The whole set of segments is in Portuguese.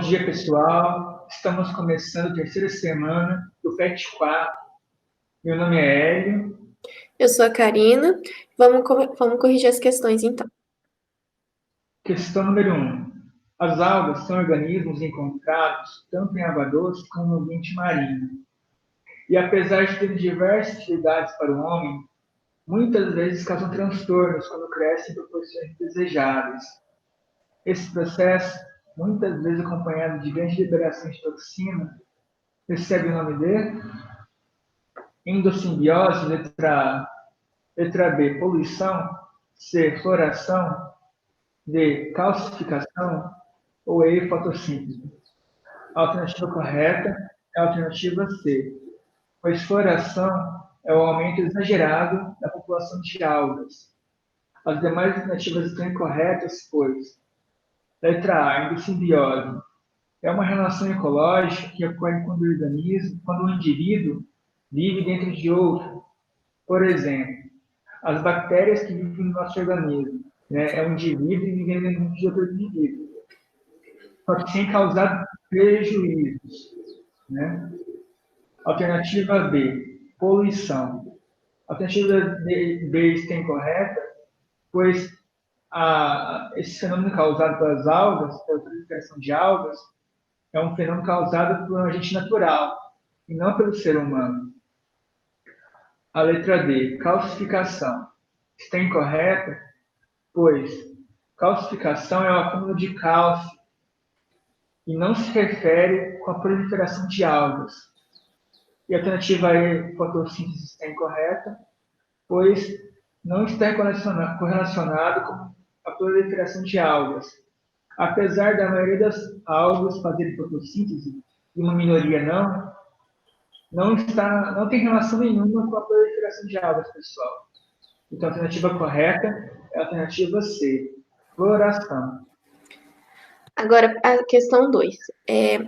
dia, pessoal. Estamos começando a terceira semana do PET 4. Meu nome é Hélio. Eu sou a Karina. Vamos corrigir as questões, então. Questão número 1. As algas são organismos encontrados tanto em água doce como no ambiente marinho. E apesar de terem diversas utilidades para o homem, muitas vezes causam transtornos quando crescem em proporções indesejáveis. Esse processo, muitas vezes acompanhado de grande liberação de toxina, recebe o nome de endossimbiose, letra A. Letra B, poluição. C, floração. D, calcificação. Ou E, fotossíntese. A alternativa correta é a alternativa C, pois floração é o aumento exagerado da população de algas. As demais alternativas estão incorretas, pois letra A, endossimbiose, é uma relação ecológica que ocorre quando o indivíduo vive dentro de outro. Por exemplo, as bactérias que vivem no nosso organismo, né? É um indivíduo vivendo dentro de outro indivíduo, só que sem causar prejuízos, né? Alternativa B, poluição. A alternativa B está incorreta, pois esse fenômeno causado pelas algas, pela proliferação de algas, é um fenômeno causado por um agente natural, e não pelo ser humano. A letra D, calcificação, está incorreta, pois calcificação é o acúmulo de cálcio e não se refere com a proliferação de algas. E a alternativa E, fotossíntese, está incorreta, pois não está correlacionado com a proliferação de algas. Apesar da maioria das algas fazerem fotossíntese, e uma minoria não tem relação nenhuma com a proliferação de algas, pessoal. Então, a alternativa correta é a alternativa C, floração. Agora, a questão 2.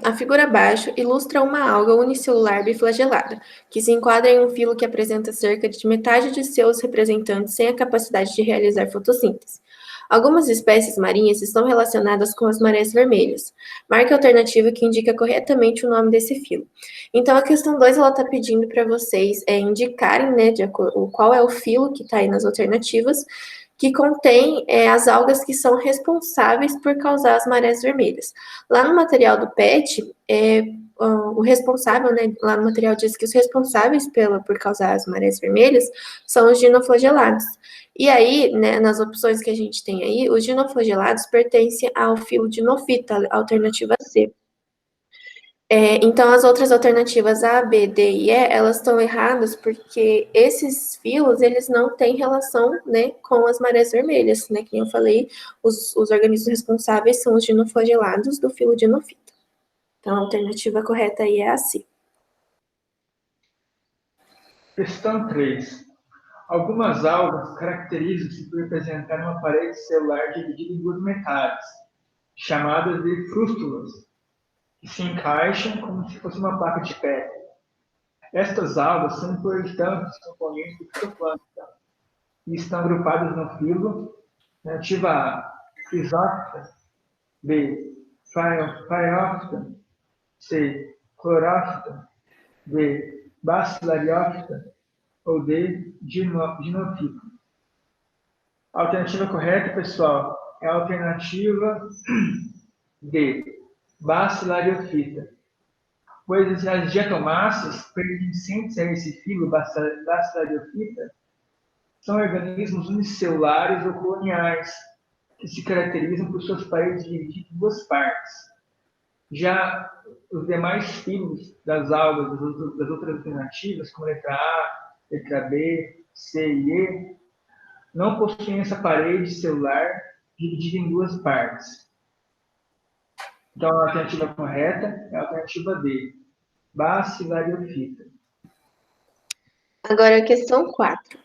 A figura abaixo ilustra uma alga unicelular biflagelada, que se enquadra em um filo que apresenta cerca de metade de seus representantes sem a capacidade de realizar fotossíntese. Algumas espécies marinhas estão relacionadas com as marés vermelhas. Marque a alternativa que indica corretamente o nome desse filo. Então, a questão 2, ela está pedindo para vocês indicarem, né, qual é o filo que está aí nas alternativas, que contém as algas que são responsáveis por causar as marés vermelhas. Lá no material do PET, o responsável, né, lá no material diz que os responsáveis por causar as marés vermelhas são os dinoflagelados. E aí, né, nas opções que a gente tem aí, os dinoflagelados pertencem ao filo Dinofita, alternativa C. Então, as outras alternativas A, B, D e E, elas estão erradas porque esses filos, eles não têm relação, né, com as marés vermelhas, né, que eu falei, os organismos responsáveis são os dinoflagelados do filo Dinofita. Então, a alternativa correta aí é a C. Questão 3. Algumas algas caracterizam-se por representar uma parede celular dividida em duas metades, chamadas de frústulas, que se encaixam como se fosse uma placa de pedra. Estas algas são importantes componentes do fitoplâncton e estão agrupadas no filo, alternativa A, Chrysoptera, B, Phaeoptera, C, Chloroptera, D, Bacillarioptera ou D, Dinofita. A alternativa correta, pessoal, é a alternativa D, Bacillariophyta, pois as diatomáceas pertencentes a esse filo Bacillariophyta são organismos unicelulares ou coloniais, que se caracterizam por suas paredes divididas em duas partes. Já os demais filos das algas das outras alternativas, como letra A, letra B, C e E, não possuem essa parede celular dividida em duas partes. Então, a alternativa correta é a alternativa D, Bacillariophyta. Agora, a questão 4.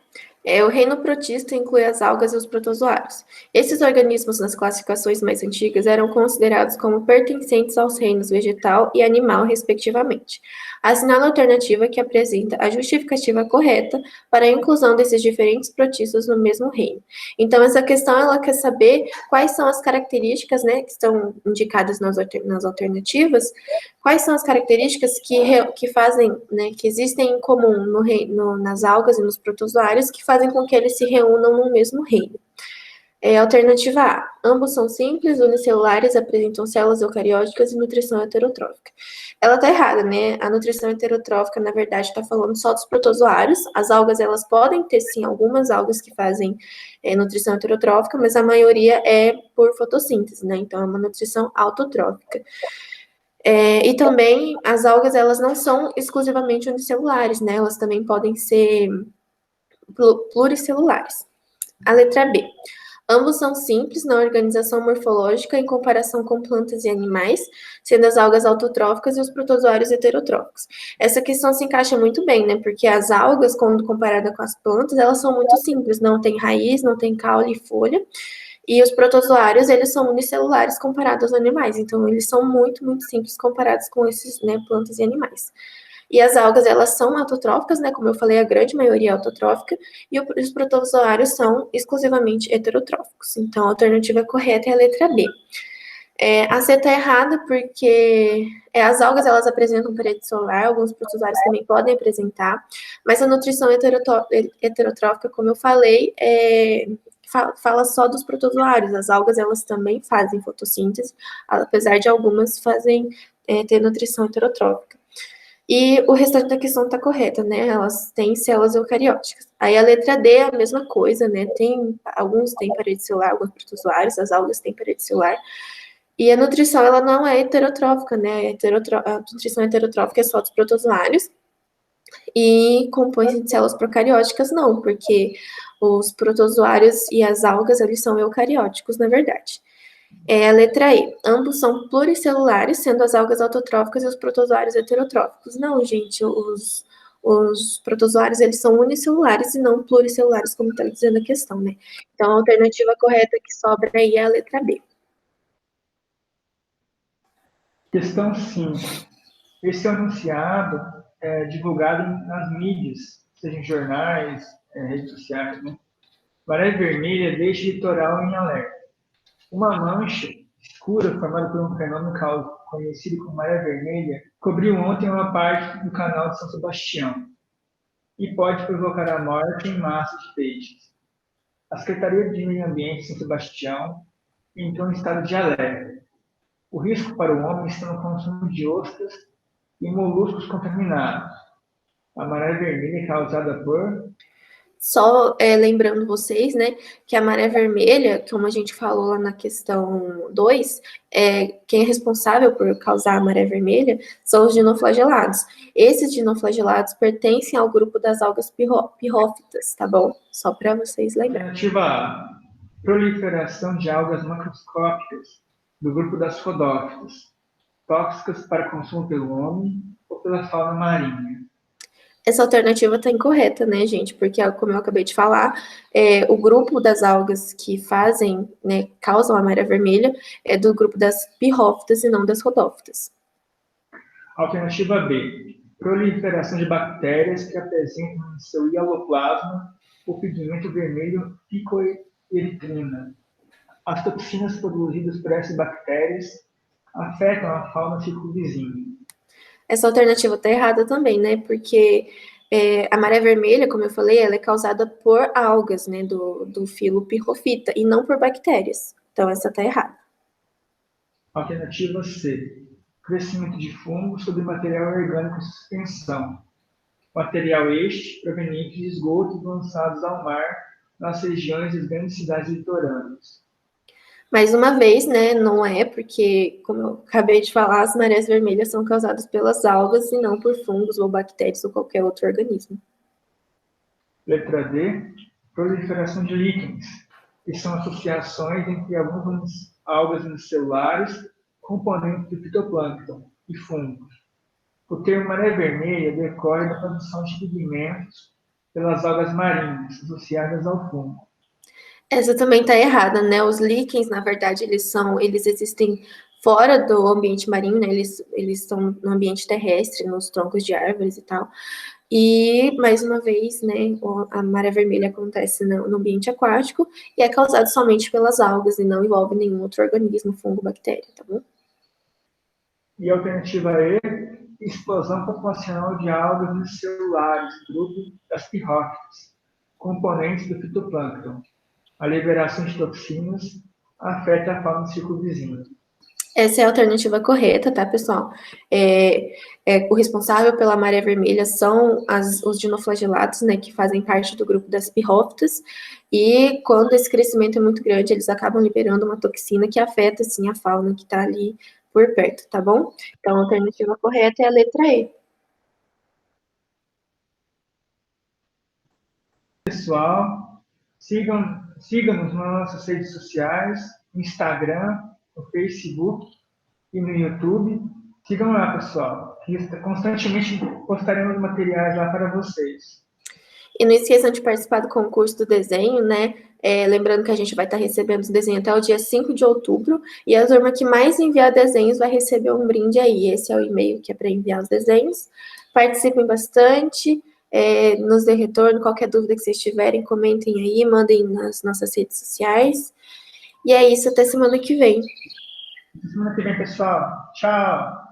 O reino protista inclui as algas e os protozoários. Esses organismos, nas classificações mais antigas, eram considerados como pertencentes aos reinos vegetal e animal, respectivamente. Assinala a alternativa que apresenta a justificativa correta para a inclusão desses diferentes protistas no mesmo reino. Então, essa questão, ela quer saber quais são as características, né, que estão indicadas nas alternativas, quais são as características que fazem, né, que existem em comum nas algas e nos protozoários que fazem com que eles se reúnam no mesmo reino. Alternativa A. Ambos são simples, unicelulares, apresentam células eucarióticas e nutrição heterotrófica. Ela está errada, né? A nutrição heterotrófica, na verdade, está falando só dos protozoários. As algas, elas podem ter, sim, algumas algas que fazem nutrição heterotrófica, mas a maioria é por fotossíntese, né? Então, é uma nutrição autotrófica. E também, as algas, elas não são exclusivamente unicelulares, né? Elas também podem ser pluricelulares. A letra B. Ambos são simples na organização morfológica em comparação com plantas e animais, sendo as algas autotróficas e os protozoários heterotróficos. Essa questão se encaixa muito bem, né? Porque as algas, quando comparada com as plantas, elas são muito simples, não tem raiz, não tem caule e folha. E os protozoários, eles são unicelulares comparados aos animais, então eles são muito, muito simples comparados com esses, né, plantas e animais. E as algas, elas são autotróficas, né? Como eu falei, a grande maioria é autotrófica, e os protozoários são exclusivamente heterotróficos. Então, a alternativa correta é a letra B. A C está errada porque as algas, elas apresentam parede solar, alguns protozoários também podem apresentar, mas a nutrição heterotrófica, como eu falei, fala só dos protozoários. As algas, elas também fazem fotossíntese, apesar de algumas ter nutrição heterotrófica. E o restante da questão está correta, né? Elas têm células eucarióticas. Aí a letra D é a mesma coisa, né? Alguns têm parede celular, alguns protozoários, as algas têm parede celular. E a nutrição, ela não é heterotrófica, né? A nutrição heterotrófica é só dos protozoários. E compõe-se de células procarióticas, não, porque os protozoários e as algas, eles são eucarióticos, na verdade. A letra E. Ambos são pluricelulares, sendo as algas autotróficas e os protozoários heterotróficos. Não, gente, os protozoários, eles são unicelulares e não pluricelulares, como está dizendo a questão, né? Então, a alternativa correta que sobra aí é a letra B. Questão 5. Esse anunciado é divulgado nas mídias, seja em jornais, redes sociais, né? Maré vermelha deixa o litoral em alerta. Uma mancha escura formada por um fenômeno conhecido como maré vermelha cobriu ontem uma parte do canal de São Sebastião e pode provocar a morte em massa de peixes. A Secretaria de Meio Ambiente de São Sebastião entrou em estado de alerta. O risco para o homem está no consumo de ostras e moluscos contaminados. A maré vermelha é causada por... Só lembrando vocês, né, que a maré vermelha, como a gente falou lá na questão 2, quem é responsável por causar a maré vermelha são os dinoflagelados. Esses dinoflagelados pertencem ao grupo das algas pirrófitas, tá bom? Só para vocês lembrarem. Alternativa A. Proliferação de algas macroscópicas do grupo das rodófitas, tóxicas para consumo pelo homem ou pela fauna marinha. Essa alternativa está incorreta, né, gente? Porque, como eu acabei de falar, o grupo das algas que fazem, né, causam a maré vermelha é do grupo das pirrófitas e não das rodófitas. Alternativa B. Proliferação de bactérias que apresentam em seu hialoplasma o pigmento vermelho picoeritrina. As toxinas produzidas por essas bactérias afetam a fauna circunvizinha. Essa alternativa está errada também, né? Porque a maré vermelha, como eu falei, ela é causada por algas, né? Do filo pirrofita, e não por bactérias. Então, essa está errada. Alternativa C. Crescimento de fungos sobre material orgânico em suspensão. Material este proveniente de esgotos lançados ao mar nas regiões das grandes cidades litorâneas. Mais uma vez, né, não é, porque, como eu acabei de falar, as marés vermelhas são causadas pelas algas e não por fungos ou bactérias ou qualquer outro organismo. Letra D. Proliferação de líquens, que são associações entre algumas algas unicelulares, componentes do fitoplâncton e fungos. O termo maré vermelha decorre da produção de pigmentos pelas algas marinhas associadas ao fungo. Essa também está errada, né? Os líquens, na verdade, eles existem fora do ambiente marinho, né? Eles estão no ambiente terrestre, nos troncos de árvores e tal. E, mais uma vez, né, a maré vermelha acontece no ambiente aquático e é causado somente pelas algas e não envolve nenhum outro organismo, fungo, bactéria, tá bom? E a alternativa E, explosão populacional de algas unicelulares, grupo das pirrófitas, componentes do fitoplâncton. A liberação de toxinas afeta a fauna do ciclo vizinho. Essa é a alternativa correta, tá, pessoal? O responsável pela maré vermelha são os dinoflagelados, né, que fazem parte do grupo das pirrófitas, e quando esse crescimento é muito grande, eles acabam liberando uma toxina que afeta, sim, a fauna que tá ali por perto, tá bom? Então, a alternativa correta é a letra E. Pessoal, sigam-nos nas nossas redes sociais, no Instagram, no Facebook e no YouTube. Sigam lá, pessoal, que constantemente postaremos materiais lá para vocês. E não esqueçam de participar do concurso do desenho, né? Lembrando que a gente vai estar recebendo os desenhos até o dia 5 de outubro, e a turma que mais enviar desenhos vai receber um brinde aí. Esse é o e-mail que é para enviar os desenhos. Participem bastante, nos dê retorno, qualquer dúvida que vocês tiverem, comentem aí, mandem nas nossas redes sociais. E é isso, até semana que vem. Até semana que vem, pessoal. Tchau!